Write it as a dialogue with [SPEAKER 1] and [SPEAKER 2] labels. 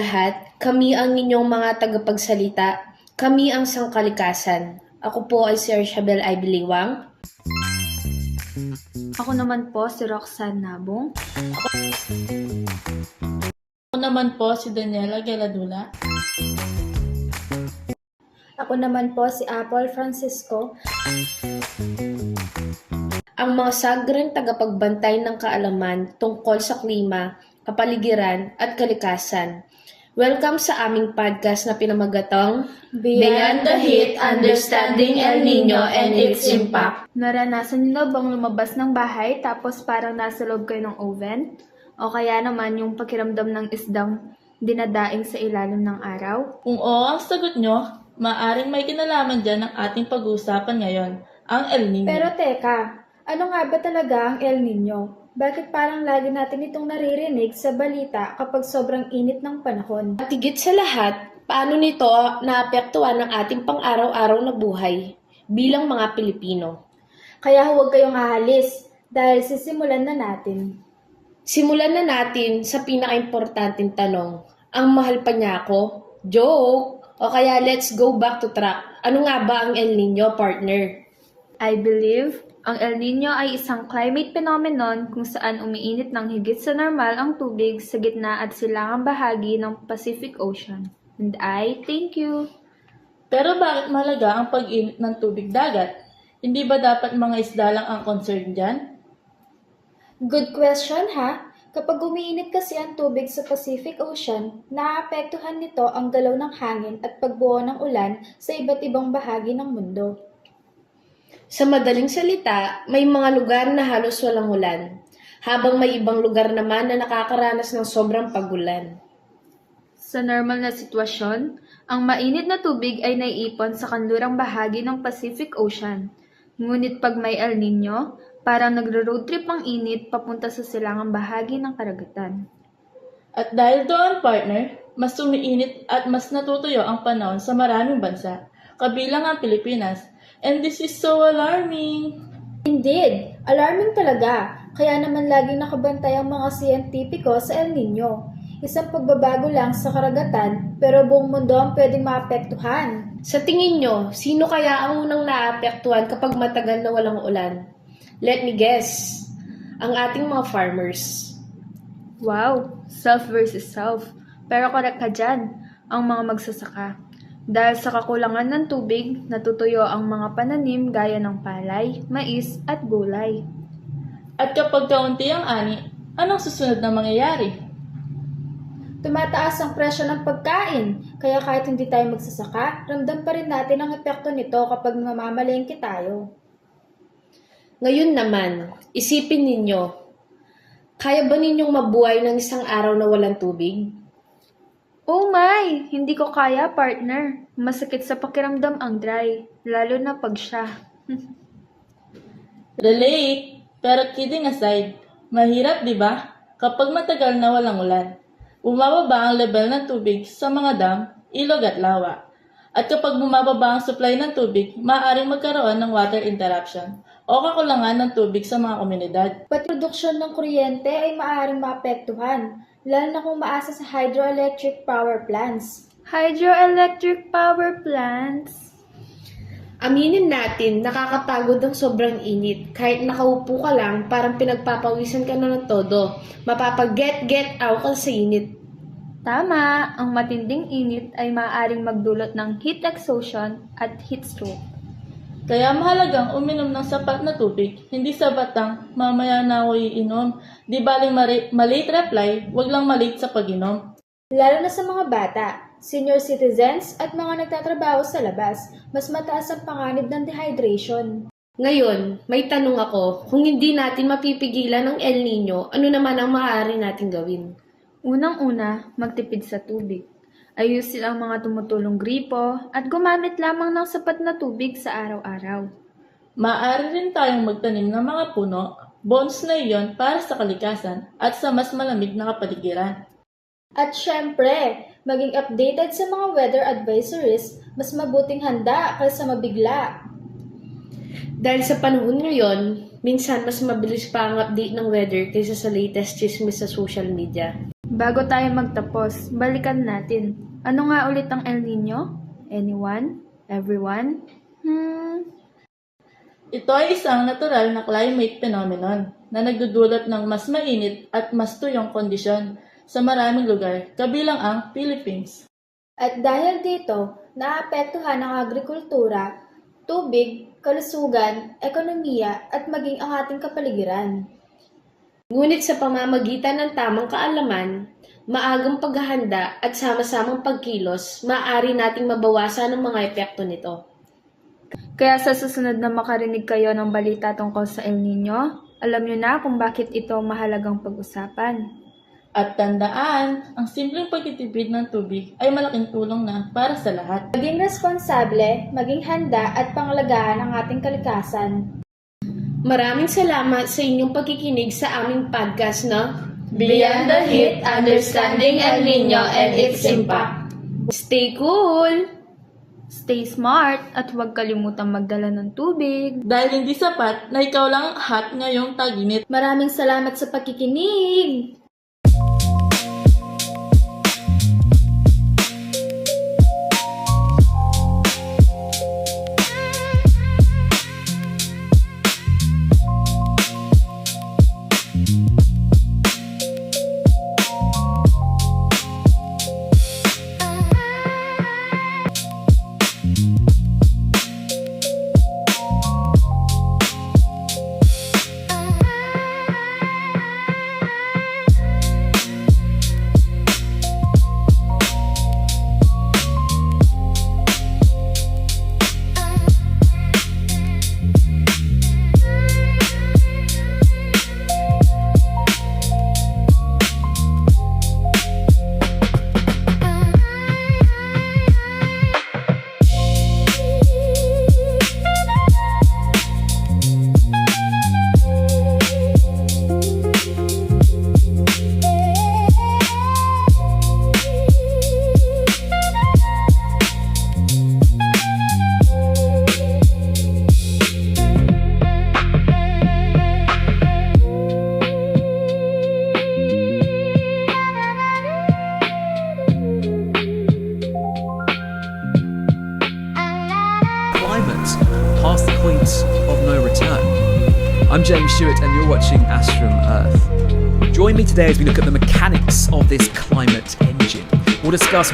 [SPEAKER 1] lahat, kami ang inyong mga tagapagsalita. Kami ang sangkalikasan. Ako po ay si Arshabel Ibiliwang.
[SPEAKER 2] Ako naman po si Roxanne Nabong.
[SPEAKER 3] Ako naman po si Daniela Galadula.
[SPEAKER 4] Ako naman po si Apple Francisco.
[SPEAKER 1] Ang mga sagrang tagapagbantay ng kaalaman tungkol sa klima, kapaligiran at kalikasan. Welcome sa aming podcast na pinamagatang
[SPEAKER 4] Beyond the Heat, Understanding El Niño and its Impact.
[SPEAKER 2] Naranasan niyo bang lumabas ng bahay tapos parang nasa loob kayo ng oven? O kaya naman yung pakiramdam ng isdang dinadaing sa ilalim ng araw?
[SPEAKER 3] Kung oo ang sagot nyo, maaring may kinalaman dyan ang ating pag-uusapan ngayon, ang El Niño.
[SPEAKER 4] Pero teka, ano nga ba talaga ang El Niño? Bakit parang lagi natin itong naririnig sa balita kapag sobrang init ng panahon?
[SPEAKER 1] At higit sa lahat, paano nito naapektuhan ang ating pang-araw-araw na buhay bilang mga Pilipino?
[SPEAKER 4] Kaya huwag kayong aalis dahil sisimulan na natin.
[SPEAKER 1] Simulan na natin sa pinaka-importanting tanong. Ang mahal pa niya ako? Joke! O kaya let's go back to track. Ano nga ba ang El Niño, partner?
[SPEAKER 2] I believe, ang El Niño ay isang climate phenomenon kung saan umiinit ng higit sa normal ang tubig sa gitna at silangang bahagi ng Pacific Ocean. And I thank you.
[SPEAKER 3] Pero bakit mahalaga ang pag-init ng tubig dagat? Hindi ba dapat mga isda lang ang concern dyan?
[SPEAKER 4] Good question ha? Kapag umiinit kasi ang tubig sa Pacific Ocean, naaapektuhan nito ang galaw ng hangin at pagbuo ng ulan sa iba't ibang bahagi ng mundo.
[SPEAKER 1] Sa madaling salita, may mga lugar na halos walang ulan, habang may ibang lugar naman na nakakaranas ng sobrang pagulan.
[SPEAKER 2] Sa normal na sitwasyon, ang mainit na tubig ay naiipon sa kanlurang bahagi ng Pacific Ocean. Ngunit pag may El Niño, parang nagro-road trip ang init papunta sa silangang bahagi ng karagatan.
[SPEAKER 3] At dahil doon, partner, mas umiinit at mas natutuyo ang panahon sa maraming bansa, kabilang ang Pilipinas. And this is so alarming.
[SPEAKER 4] Indeed, alarming talaga. Kaya naman laging nakabantay ang mga siyentipiko sa El Niño. Isang pagbabago lang sa karagatan, pero buong mundo ang pwedeng maapektuhan.
[SPEAKER 1] Sa tingin nyo, sino kaya ang unang naapektuhan kapag matagal na walang ulan? Let me guess, ang ating mga farmers.
[SPEAKER 2] Wow, self versus self. Pero correct ka dyan, ang mga magsasaka. Dahil sa kakulangan ng tubig, natutuyo ang mga pananim gaya ng palay, mais at gulay.
[SPEAKER 3] At kapag kaunti ang ani, anong susunod na mangyayari?
[SPEAKER 4] Tumataas ang presyo ng pagkain, kaya kahit hindi tayo magsasaka, ramdam pa rin natin ang epekto nito kapag mamamalengke tayo.
[SPEAKER 1] Ngayon naman, isipin ninyo, kaya ba ninyong mabuhay ng isang araw na walang tubig?
[SPEAKER 2] Oh my! Hindi ko kaya, partner. Masakit sa pakiramdam ang dry, lalo na pag siya.
[SPEAKER 3] Relate, pero kidding aside, mahirap di ba? Kapag matagal na walang ulan, bumababa ang level ng tubig sa mga dam, ilog at lawa. At kapag bumababa ang supply ng tubig, maaaring magkaroon ng water interruption o kakulangan ng tubig sa mga komunidad.
[SPEAKER 4] Pati produksyon ng kuryente ay maaaring maapektuhan, lalo na kung maasa sa hydroelectric power plants.
[SPEAKER 2] Hydroelectric power plants?
[SPEAKER 1] Aminin natin, nakakapagod ang sobrang init. Kahit nakaupo ka lang, parang pinagpapawisan ka na ng todo. Mapapag-get out ka sa init.
[SPEAKER 2] Tama, ang matinding init ay maaaring magdulot ng heat exhaustion at heat stroke.
[SPEAKER 3] Kaya mahalagang uminom ng sapat na tubig, hindi sapat ang mamaya na ako iinom. Di baling malate reply, wag lang malate sa pag-inom.
[SPEAKER 4] Lalo na sa mga bata, senior citizens at mga nagtatrabaho sa labas, mas mataas ang panganib ng dehydration.
[SPEAKER 1] Ngayon, may tanong ako, kung hindi natin mapipigilan ang El Niño, ano naman ang maaari natin gawin?
[SPEAKER 2] Unang-una, magtipid sa tubig. Ayusin ang mga tumutulong gripo at gumamit lamang ng sapat na tubig sa araw-araw.
[SPEAKER 3] Maaari rin tayong magtanim ng mga puno, bonus na iyon para sa kalikasan at sa mas malamig na kapaligiran.
[SPEAKER 4] At syempre, maging updated sa mga weather advisories, mas mabuting handa kaysa mabigla.
[SPEAKER 1] Dahil sa panahon ngayon, minsan mas mabilis pa ang update ng weather kaysa sa latest chismis sa social media.
[SPEAKER 2] Bago tayo magtapos, balikan natin. Ano nga ulit ang El Nino? Anyone? Everyone?
[SPEAKER 3] Ito ay isang natural na climate phenomenon na nagdudulot ng mas mainit at mas tuyong kondisyon sa maraming lugar, kabilang ang Philippines.
[SPEAKER 4] At dahil dito, naapektuhan ang agrikultura, tubig, kalusugan, ekonomiya at maging ang ating kapaligiran.
[SPEAKER 1] Ngunit sa pamamagitan ng tamang kaalaman, maagang paghahanda at sama-samang pagkilos, maaari nating mabawasan ang mga epekto nito.
[SPEAKER 2] Kaya sa susunod na makarinig kayo ng balita tungkol sa El Nino, alam nyo na kung bakit ito mahalagang pag-usapan.
[SPEAKER 3] At tandaan, ang simpleng pagtitipid ng tubig ay malaking tulong na para sa lahat.
[SPEAKER 4] Maging responsable, maging handa at pangalagaan ang ating kalikasan.
[SPEAKER 1] Maraming salamat sa inyong pagkikinig sa aming podcast na
[SPEAKER 3] Beyond the Heat, Understanding El Nino and its Impact.
[SPEAKER 1] Stay cool!
[SPEAKER 2] Stay smart at huwag kalimutang magdala ng tubig.
[SPEAKER 3] Dahil hindi sapat na ikaw lang ang hot ngayong tag-init.
[SPEAKER 4] Maraming salamat sa pakikinig!
[SPEAKER 5] Climate, past the point of no return. I'm James Stewart and you're watching Astrum Earth. Join me today as we look at the mechanics of this climate engine. We'll discuss